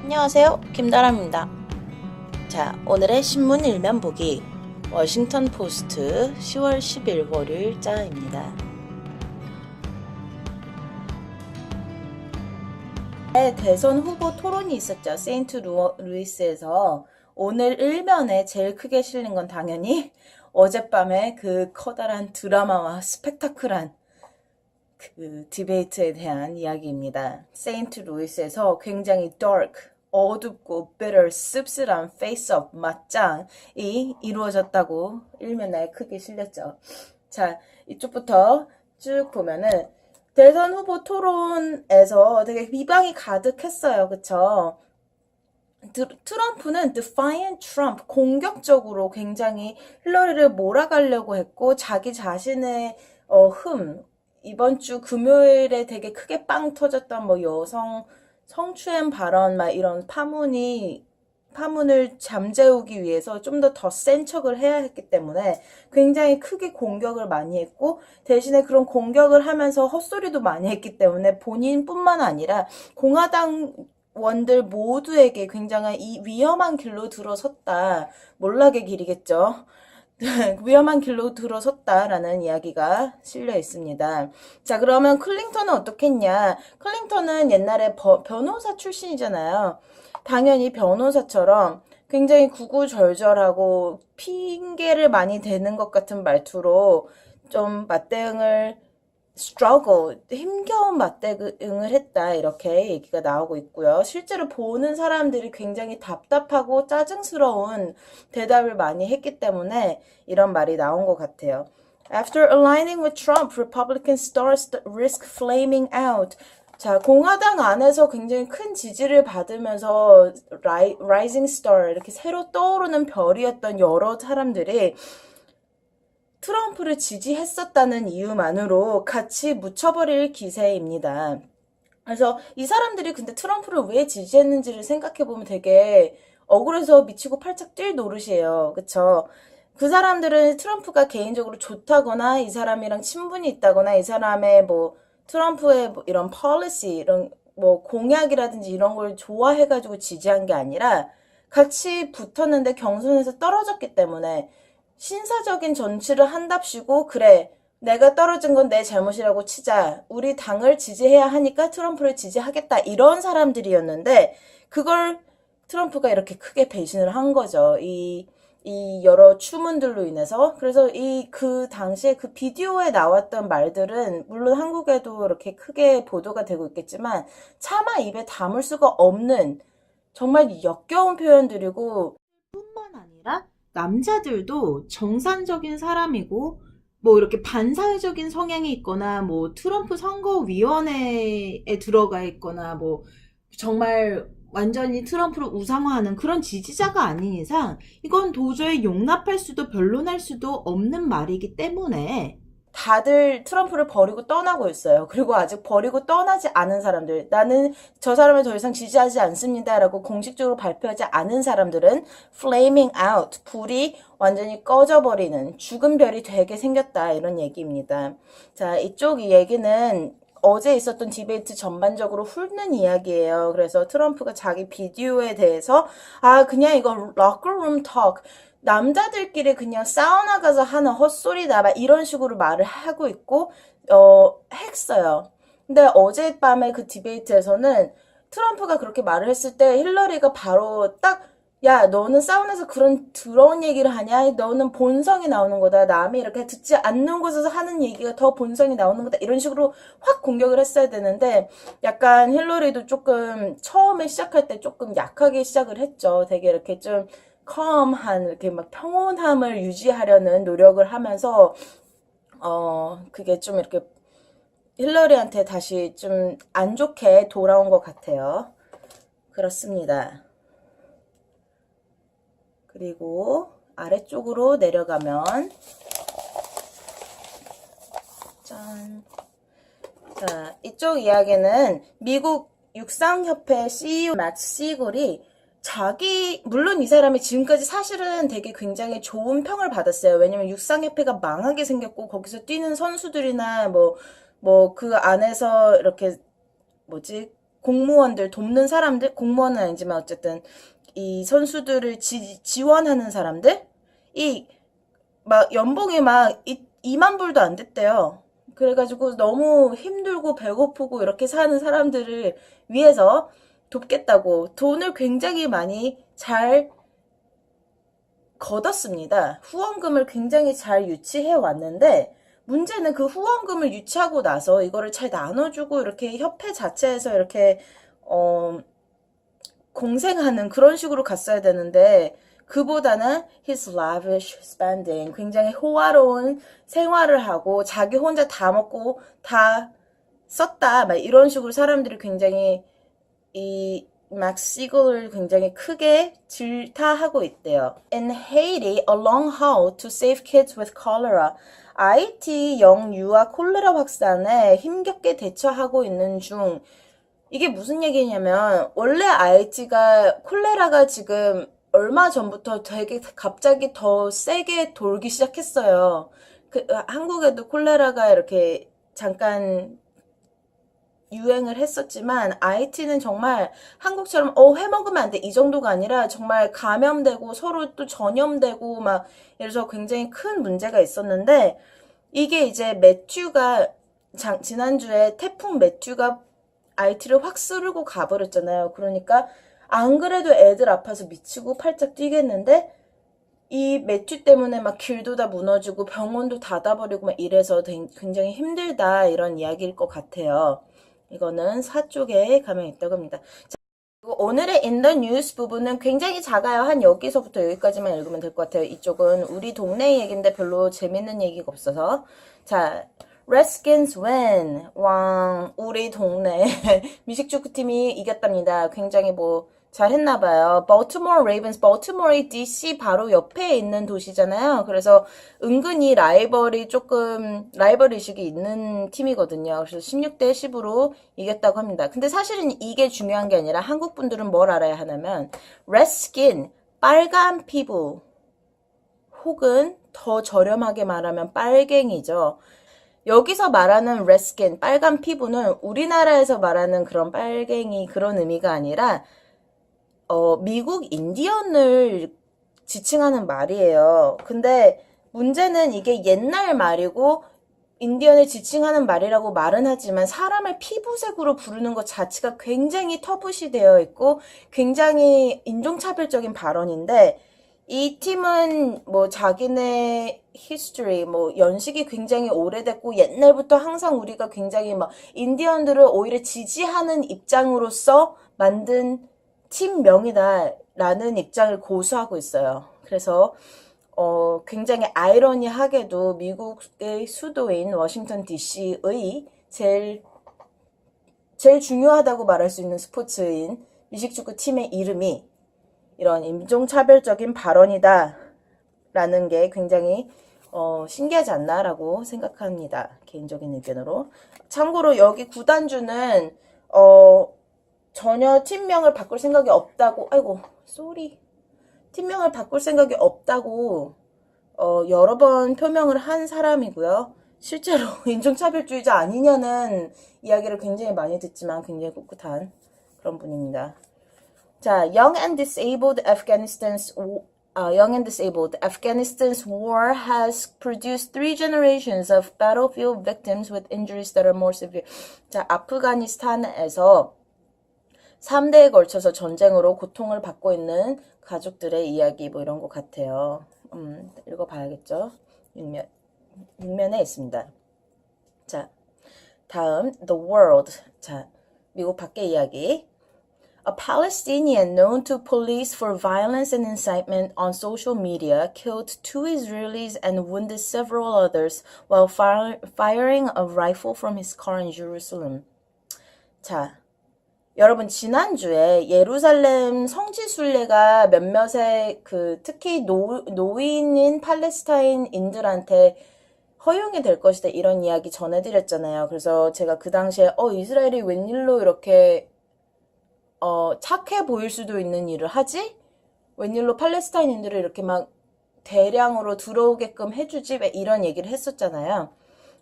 안녕하세요, 김다람입니다. 자, 오늘의 신문 일면 보기 워싱턴 포스트 10월 10일 월요일자입니다. 대선 후보 토론이 있었죠. 세인트 루이스에서. 오늘 일면에 제일 크게 실린 건 당연히 어젯밤에 그 커다란 드라마와 스펙타클한 그 디베이트에 대한 이야기입니다. 세인트 루이스에서 굉장히 dark, 어둡고 bitter, 씁쓸한 페이스업 맞짱이 이루어졌다고 일면에 크게 실렸죠. 자, 이쪽부터 쭉 보면은 대선 후보 토론에서 되게 비방이 가득했어요. 그쵸? 트럼프는 defiant Trump, 공격적으로 굉장히 힐러리를 몰아가려고 했고 자기 자신의 이번 주 금요일에 되게 크게 빵 터졌던 뭐 여성 성추행 발언 막 이런 파문을 잠재우기 위해서 좀 더 센 척을 해야 했기 때문에 굉장히 크게 공격을 많이 했고 대신에 그런 공격을 하면서 헛소리도 많이 했기 때문에 본인뿐만 아니라 공화당 원들 모두에게 굉장한 이 위험한 길로 들어섰다. 몰락의 길이겠죠. 위험한 길로 들어섰다라는 이야기가 실려 있습니다. 자, 그러면 클링턴은 어떻겠냐? 클링턴은 옛날에 변호사 출신이잖아요. 당연히 변호사처럼 굉장히 구구절절하고 핑계를 많이 대는 것 같은 말투로 좀 맞대응을 struggle, 힘겨운 맞대응을 했다 이렇게 얘기가 나오고 있고요. 실제로 보는 사람들이 굉장히 답답하고 짜증스러운 대답을 많이 했기 때문에 이런 말이 나온 것 같아요. After aligning with Trump, Republican stars risk flaming out. 자, 공화당 안에서 굉장히 큰 지지를 받으면서 rising star, 이렇게 새로 떠오르는 별이었던 여러 사람들이 트럼프를 지지했었다는 이유만으로 같이 묻혀버릴 기세입니다. 그래서 이 사람들이 근데 트럼프를 왜 지지했는지를 생각해보면 되게 억울해서 미치고 팔짝 뛸 노릇이에요. 그쵸? 그 사람들은 트럼프가 개인적으로 좋다거나 이 사람이랑 친분이 있다거나 이 사람의 뭐 트럼프의 뭐 이런 policy, 이런 뭐 공약이라든지 이런 걸 좋아해가지고 지지한 게 아니라 같이 붙었는데 경선에서 떨어졌기 때문에 신사적인 정치를 한답시고 그래 내가 떨어진 건 내 잘못이라고 치자 우리 당을 지지해야 하니까 트럼프를 지지하겠다 이런 사람들이었는데 그걸 트럼프가 이렇게 크게 배신을 한 거죠. 이 여러 추문들로 인해서. 그래서 그 당시에 그 비디오에 나왔던 말들은 물론 한국에도 이렇게 크게 보도가 되고 있겠지만 차마 입에 담을 수가 없는 정말 역겨운 표현들이고 뿐만 아니라 남자들도 정상적인 사람이고 뭐 이렇게 반사회적인 성향이 있거나 뭐 트럼프 선거위원회에 들어가 있거나 뭐 정말 완전히 트럼프를 우상화하는 그런 지지자가 아닌 이상 이건 도저히 용납할 수도 변론할 수도 없는 말이기 때문에 다들 트럼프를 버리고 떠나고 있어요. 그리고 아직 버리고 떠나지 않은 사람들, 나는 저 사람을 더 이상 지지하지 않습니다라고 공식적으로 발표하지 않은 사람들은 flaming out, 불이 완전히 꺼져버리는 죽은 별이 되게 생겼다 이런 얘기입니다. 자, 이쪽 얘기는 어제 있었던 디베이트 전반적으로 훑는 이야기예요. 그래서 트럼프가 자기 비디오에 대해서 그냥 이거 locker-room talk, 남자들끼리 그냥 사우나 가서 하는 헛소리다 막 이런 식으로 말을 하고 있고 했어요. 근데 어젯밤에 그 디베이트에서는 트럼프가 그렇게 말을 했을 때 힐러리가 바로 딱 야, 너는 사우나에서 그런 더러운 얘기를 하냐? 너는 본성이 나오는 거다. 남이 이렇게 듣지 않는 곳에서 하는 얘기가 더 본성이 나오는 거다. 이런 식으로 확 공격을 했어야 되는데 약간 힐러리도 조금 처음에 시작할 때 조금 약하게 시작을 했죠. 되게 이렇게 좀 calm한 이렇게 막 평온함을 유지하려는 노력을 하면서 그게 좀 이렇게 힐러리한테 다시 좀 안 좋게 돌아온 것 같아요. 그렇습니다. 그리고 아래쪽으로 내려가면 짠. 자, 이쪽 이야기는 미국 육상협회 CEO 맥스 시골이 물론 이 사람이 지금까지 사실은 되게 굉장히 좋은 평을 받았어요. 왜냐면 육상협회가 망하게 생겼고, 거기서 뛰는 선수들이나 그 안에서 이렇게, 공무원들 돕는 사람들, 공무원은 아니지만 어쨌든 이 선수들을 지원하는 사람들, 막 연봉이 막 2만 불도 안 됐대요. 그래가지고 너무 힘들고 배고프고 이렇게 사는 사람들을 위해서 돕겠다고 돈을 굉장히 많이 잘 걷었습니다. 후원금을 굉장히 잘 유치해 왔는데 문제는 그 후원금을 유치하고 나서 이거를 잘 나눠주고 이렇게 협회 자체에서 이렇게 공생하는 그런 식으로 갔어야 되는데 그보다는 his lavish spending, 굉장히 호화로운 생활을 하고 자기 혼자 다 먹고 다 썼다 막 이런 식으로 사람들이 굉장히 이 맥스 시글을 굉장히 크게 질타하고 있대요. In Haiti, a long haul to save kids with cholera. IT 영유아 콜레라 확산에 힘겹게 대처하고 있는 중. 이게 무슨 얘기냐면 원래 IT가 콜레라가 지금 얼마 전부터 되게 갑자기 더 세게 돌기 시작했어요. 한국에도 콜레라가 이렇게 잠깐 유행을 했었지만 IT는 정말 한국처럼 회 먹으면 안 돼 이 정도가 아니라 정말 감염되고 서로 또 전염되고 막 이래서 굉장히 큰 문제가 있었는데 이게 이제 매튜가 지난주에 태풍 매튜가 IT를 확 쓸고 가버렸잖아요. 그러니까 안 그래도 애들 아파서 미치고 팔짝 뛰겠는데 이 매튜 때문에 막 길도 다 무너지고 병원도 닫아버리고 막 이래서 굉장히 힘들다 이런 이야기일 것 같아요. 이거는 사쪽에 가면 있다고 합니다. 자, 그리고 오늘의 In the News 부분은 굉장히 작아요. 한 여기서부터 여기까지만 읽으면 될 것 같아요. 이쪽은 우리 동네 얘기인데 별로 재밌는 얘기가 없어서. 자, Redskins win. 왕, 우리 동네 미식축구팀이 이겼답니다. 굉장히 뭐 잘했나봐요. Baltimore Ravens, Baltimore이 DC 바로 옆에 있는 도시잖아요. 그래서 은근히 라이벌 의식이 있는 팀이거든요. 그래서 16대 10으로 이겼다고 합니다. 근데 사실은 이게 중요한 게 아니라 한국 분들은 뭘 알아야 하냐면 Redskin, 빨간 피부 혹은 더 저렴하게 말하면 빨갱이죠. 여기서 말하는 레스킨, 빨간 피부는 우리나라에서 말하는 그런 빨갱이 그런 의미가 아니라 미국 인디언을 지칭하는 말이에요. 근데 문제는 이게 옛날 말이고 인디언을 지칭하는 말이라고 말은 하지만 사람을 피부색으로 부르는 것 자체가 굉장히 터부시 되어 있고 굉장히 인종차별적인 발언인데 이 팀은 뭐 자기네 history, 뭐 연식이 굉장히 오래됐고 옛날부터 항상 우리가 굉장히 막 인디언들을 오히려 지지하는 입장으로서 만든 팀명이다라는 입장을 고수하고 있어요. 그래서 굉장히 아이러니하게도 미국의 수도인 워싱턴 DC의 제일 중요하다고 말할 수 있는 스포츠인 미식축구 팀의 이름이 이런 인종차별적인 발언이다 라는 게 굉장히 신기하지 않나라고 생각합니다. 개인적인 의견으로. 참고로 여기 구단주는 전혀 팀명을 바꿀 생각이 없다고 팀명을 바꿀 생각이 없다고 여러 번 표명을 한 사람이고요. 실제로 인종차별주의자 아니냐는 이야기를 굉장히 많이 듣지만 굉장히 꿋꿋한 그런 분입니다. 자, Young and Disabled Afghanistan's war has produced 3 generations of battlefield victims with injuries that are more severe. 자, 아프가니스탄에서 3대에 걸쳐서 전쟁으로 고통을 받고 있는 가족들의 이야기 뭐 이런 것 같아요. 읽어봐야겠죠. 6면에 있습니다. 자, 다음 The World. 자, 미국 밖의 이야기. A Palestinian known to police for violence and incitement on social media killed 2 Israelis and wounded several others while firing a rifle from his car in Jerusalem. 자, 여러분 지난주에 예루살렘 성지 순례가 몇몇의 특히 노인인 팔레스타인인들한테 허용이 될 것이다 이런 이야기 전해드렸잖아요. 그래서 제가 그 당시에 이스라엘이 웬일로 이렇게 착해 보일 수도 있는 일을 하지? 웬일로 팔레스타인인들을 이렇게 막 대량으로 들어오게끔 해주지? 왜 이런 얘기를 했었잖아요.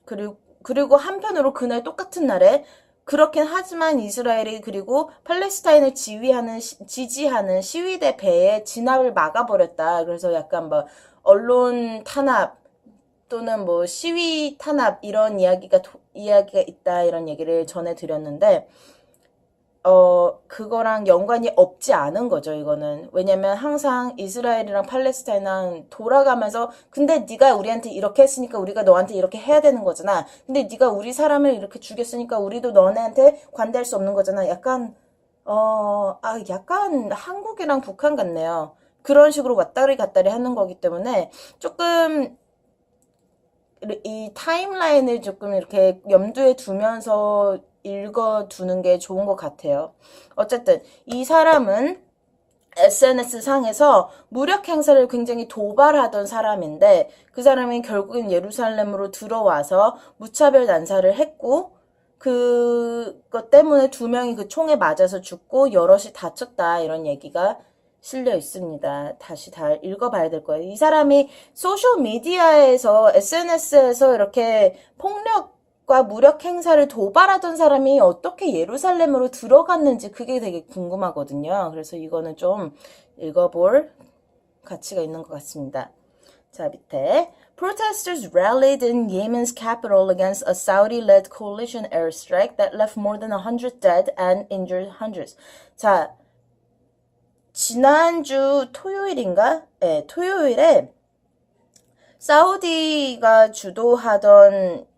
그리고 한편으로 그날 똑같은 날에 그렇긴 하지만 이스라엘이 그리고 팔레스타인을 지지하는 시위대 배의 진압을 막아버렸다. 그래서 약간 뭐 언론 탄압 또는 뭐 시위 탄압 이런 이야기가 있다 이런 얘기를 전해드렸는데 그거랑 연관이 없지 않은 거죠, 이거는. 왜냐면 항상 이스라엘이랑 팔레스타인이랑 돌아가면서, 근데 네가 우리한테 이렇게 했으니까 우리가 너한테 이렇게 해야 되는 거잖아. 근데 네가 우리 사람을 이렇게 죽였으니까 우리도 너네한테 관대할 수 없는 거잖아. 약간 한국이랑 북한 같네요. 그런 식으로 왔다리 갔다리 하는 거기 때문에 조금 이 타임라인을 조금 이렇게 염두에 두면서 읽어두는 게 좋은 것 같아요. 어쨌든 이 사람은 SNS 상에서 무력 행사를 굉장히 도발하던 사람인데 그 사람이 결국엔 예루살렘으로 들어와서 무차별 난사를 했고 그것 때문에 2명이 그 총에 맞아서 죽고 여럿이 다쳤다 이런 얘기가 실려 있습니다. 다시 다 읽어봐야 될 거예요. 이 사람이 소셜미디어에서 SNS에서 이렇게 폭력과 무력 행사를 도발하던 사람이 어떻게 예루살렘으로 들어갔는지 그게 되게 궁금하거든요. 그래서 이거는 좀 읽어볼 가치가 있는 것 같습니다. 자, 밑에 Protesters rallied in Yemen's capital against a Saudi-led coalition airstrike that left more than 100 dead and injured hundreds. 자, 지난주 토요일인가? 네, 토요일에 사우디가 주도하던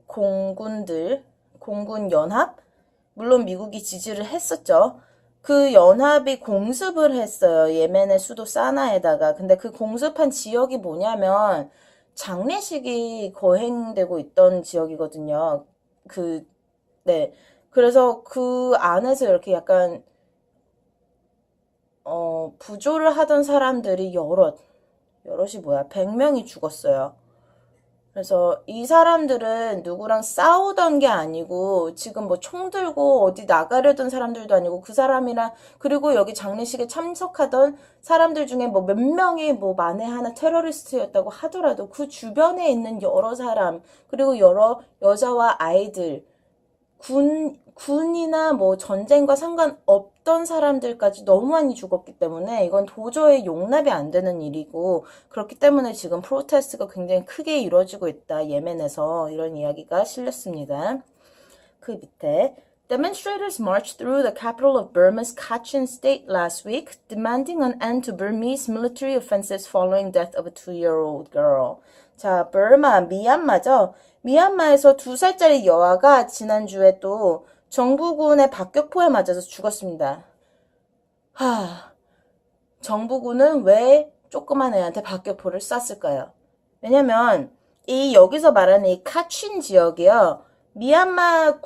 공군 연합? 물론 미국이 지지를 했었죠. 그 연합이 공습을 했어요. 예멘의 수도 사나에다가. 근데 그 공습한 지역이 뭐냐면 장례식이 거행되고 있던 지역이거든요. 네. 그래서 그 안에서 이렇게 약간 부조를 하던 사람들이 여럿이 뭐야? 100명이 죽었어요. 그래서 이 사람들은 누구랑 싸우던 게 아니고 지금 뭐 총 들고 어디 나가려던 사람들도 아니고 그 사람이랑 그리고 여기 장례식에 참석하던 사람들 중에 뭐 몇 명이 뭐 만에 하나 테러리스트였다고 하더라도 그 주변에 있는 여러 사람 그리고 여러 여자와 아이들 군이나 뭐 전쟁과 상관없던 사람들까지 너무 많이 죽었기 때문에 이건 도저히 용납이 안 되는 일이고 그렇기 때문에 지금 프로테스트가 굉장히 크게 이루어지고 있다. 예멘에서 이런 이야기가 실렸습니다. 그 밑에 Demonstrators marched through the capital of Burma's Kachin state last week, demanding an end to Burmese military offensives following death of a 2-year-old girl. 자, 미얀마죠? 미얀마에서 2살짜리 여아가 지난주에 또 정부군의 박격포에 맞아서 죽었습니다. 정부군은 왜 조그만 애한테 박격포를 쐈을까요? 왜냐면 여기서 말하는 이 카친 지역이요. 미얀마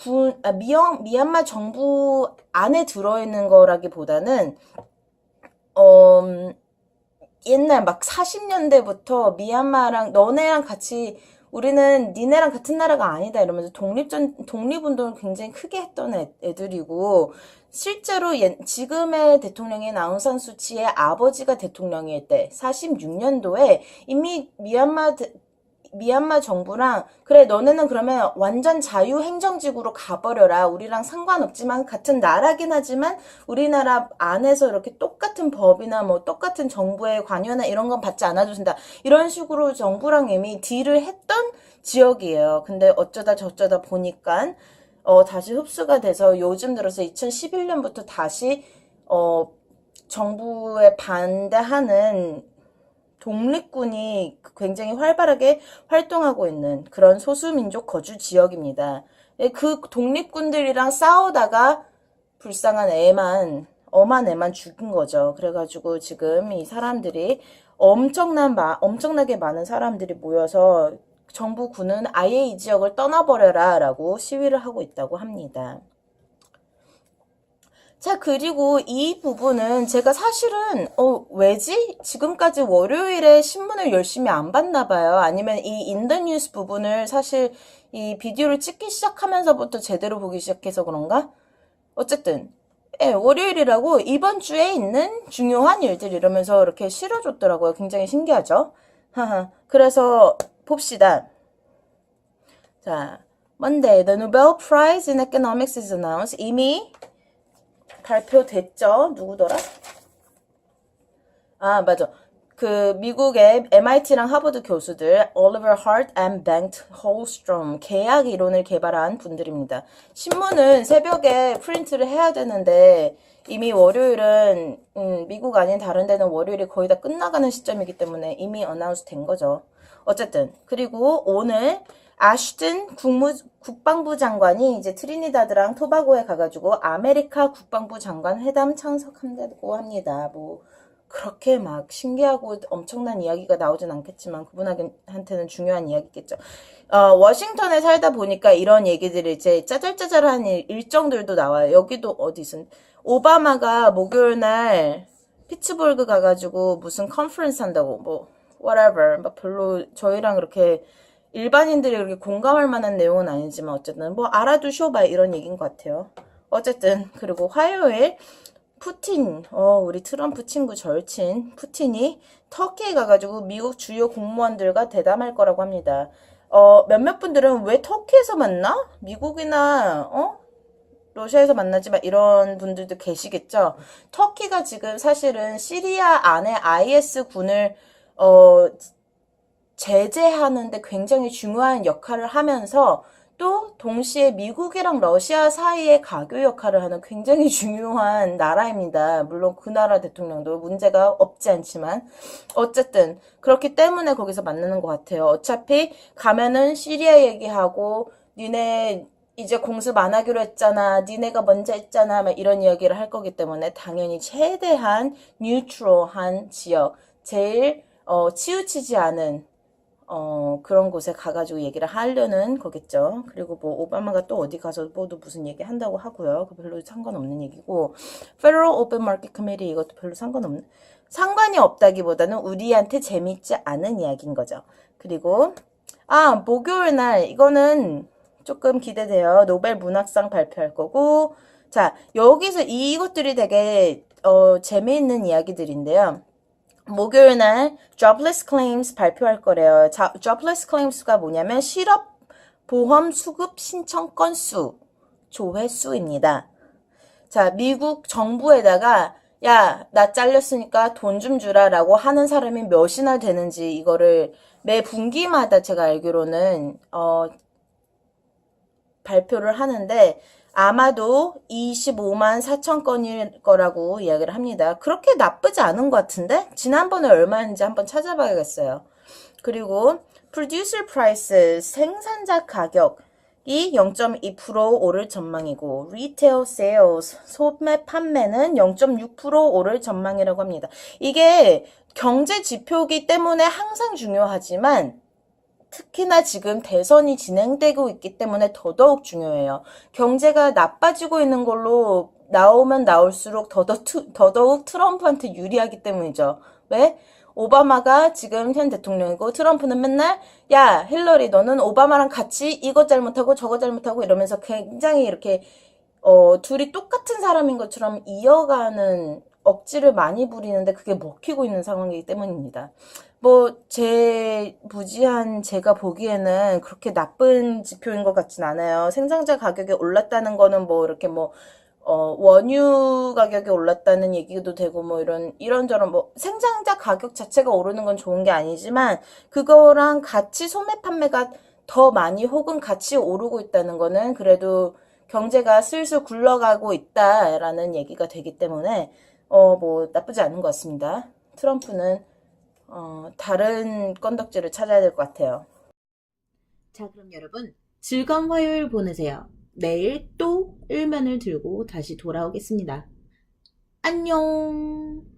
정부 안에 들어있는 거라기보다는 옛날 막 40년대부터 미얀마랑 너네랑 같이 우리는 니네랑 같은 나라가 아니다 이러면서 독립운동을 굉장히 크게 했던 애들이고 실제로 지금의 대통령인 아웅산 수치의 아버지가 대통령일 때 46년도에 이미 미얀마 정부랑 그래 너네는 그러면 완전 자유행정직으로 가버려라. 우리랑 상관없지만 같은 나라긴 하지만 우리나라 안에서 이렇게 똑같은 법이나 뭐 똑같은 정부의 관여나 이런 건 받지 않아도 된다. 이런 식으로 정부랑 이미 딜을 했던 지역이에요. 근데 어쩌다 저쩌다 보니까 다시 흡수가 돼서 요즘 들어서 2011년부터 다시 정부에 반대하는 독립군이 굉장히 활발하게 활동하고 있는 그런 소수민족 거주 지역입니다. 그 독립군들이랑 싸우다가 불쌍한 엄한 애만 죽인 거죠. 그래가지고 지금 이 사람들이 엄청나게 많은 사람들이 모여서 정부군은 아예 이 지역을 떠나버려라 라고 시위를 하고 있다고 합니다. 자, 그리고 이 부분은 제가 사실은 왜지? 지금까지 월요일에 신문을 열심히 안 봤나 봐요. 아니면 이 인더뉴스 부분을 사실 이 비디오를 찍기 시작하면서부터 제대로 보기 시작해서 그런가? 어쨌든 월요일이라고 이번 주에 있는 중요한 일들 이러면서 이렇게 실어줬더라고요. 굉장히 신기하죠? 그래서 봅시다. 자, Monday, the Nobel Prize in Economics is announced. 이미 발표됐죠? 누구더라? 아, 맞아. 그 미국의 MIT랑 하버드 교수들 Oliver Hart and Bengt Holstrom 계약 이론을 개발한 분들입니다. 신문은 새벽에 프린트를 해야 되는데 이미 월요일은 미국 아닌 다른 데는 월요일이 거의 다 끝나가는 시점이기 때문에 이미 어나운스 된 거죠. 어쨌든 그리고 오늘 아슈튼 국방부 장관이 이제 트리니다드랑 토바고에 가가지고 아메리카 국방부 장관 회담 참석한다고 합니다. 뭐 그렇게 막 신기하고 엄청난 이야기가 나오진 않겠지만 그분한테는 중요한 이야기겠죠. 워싱턴에 살다 보니까 이런 얘기들이 이제 짜잘짜잘한 일정들도 나와요. 여기도 어디선 오바마가 목요일 날 피츠버그 가가지고 무슨 컨퍼런스 한다고 뭐 whatever 막 별로 저희랑 그렇게 일반인들이 그렇게 공감할 만한 내용은 아니지만 어쨌든 뭐 알아두쇼 막 이런 얘기인 것 같아요. 어쨌든 그리고 화요일 푸틴, 우리 트럼프 친구 절친 푸틴이 터키에 가가지고 미국 주요 공무원들과 대담할 거라고 합니다. 몇몇 분들은 왜 터키에서 만나? 미국이나, 러시아에서 만나지 마 이런 분들도 계시겠죠. 터키가 지금 사실은 시리아 안에 IS 군을, 제재하는데 굉장히 중요한 역할을 하면서 또 동시에 미국이랑 러시아 사이의 가교 역할을 하는 굉장히 중요한 나라입니다. 물론 그 나라 대통령도 문제가 없지 않지만 어쨌든 그렇기 때문에 거기서 만나는 것 같아요. 어차피 가면은 시리아 얘기하고 니네 이제 공습 안 하기로 했잖아. 니네가 먼저 했잖아. 막 이런 이야기를 할 거기 때문에 당연히 최대한 뉴트럴한 지역, 제일 치우치지 않은 그런 곳에 가가지고 얘기를 하려는 거겠죠. 그리고 뭐, 오바마가 또 어디 가서 뭐도 무슨 얘기 한다고 하고요. 그 별로 상관없는 얘기고, Federal Open Market Committee 이것도 별로 상관이 없다기보다는 우리한테 재밌지 않은 이야기인 거죠. 그리고, 목요일 날, 이거는 조금 기대돼요. 노벨 문학상 발표할 거고, 자, 여기서 이것들이 되게, 재미있는 이야기들인데요. 목요일 날 jobless claims 발표할 거래요. jobless claims가 뭐냐면 실업 보험 수급 신청 건수, 조회수입니다. 자, 미국 정부에다가 야, 나 잘렸으니까 돈 좀 주라라고 하는 사람이 몇이나 되는지 이거를 매 분기마다 제가 알기로는 발표를 하는데 아마도 25만 4천 건일 거라고 이야기를 합니다. 그렇게 나쁘지 않은 것 같은데? 지난번에 얼마인지 한번 찾아봐야겠어요. 그리고 producer prices, 생산자 가격이 0.2% 오를 전망이고 retail sales, 소매 판매는 0.6% 오를 전망이라고 합니다. 이게 경제 지표이기 때문에 항상 중요하지만 특히나 지금 대선이 진행되고 있기 때문에 더더욱 중요해요. 경제가 나빠지고 있는 걸로 나오면 나올수록 더더욱 트럼프한테 유리하기 때문이죠. 왜? 오바마가 지금 현 대통령이고 트럼프는 맨날 야 힐러리 너는 오바마랑 같이 이거 잘못하고 저거 잘못하고 이러면서 굉장히 이렇게 둘이 똑같은 사람인 것처럼 이어가는 억지를 많이 부리는데 그게 먹히고 있는 상황이기 때문입니다. 뭐, 무지한 제가 보기에는 그렇게 나쁜 지표인 것 같진 않아요. 생산자 가격이 올랐다는 거는 뭐, 이렇게 뭐, 원유 가격이 올랐다는 얘기도 되고, 뭐, 이런저런 뭐, 생산자 가격 자체가 오르는 건 좋은 게 아니지만, 그거랑 같이 소매 판매가 더 많이 혹은 같이 오르고 있다는 거는 그래도 경제가 슬슬 굴러가고 있다라는 얘기가 되기 때문에, 뭐, 나쁘지 않은 것 같습니다. 트럼프는 다른 건덕지를 찾아야 될 것 같아요. 자, 그럼 여러분 즐거운 화요일 보내세요. 내일 또 일면을 들고 다시 돌아오겠습니다. 안녕!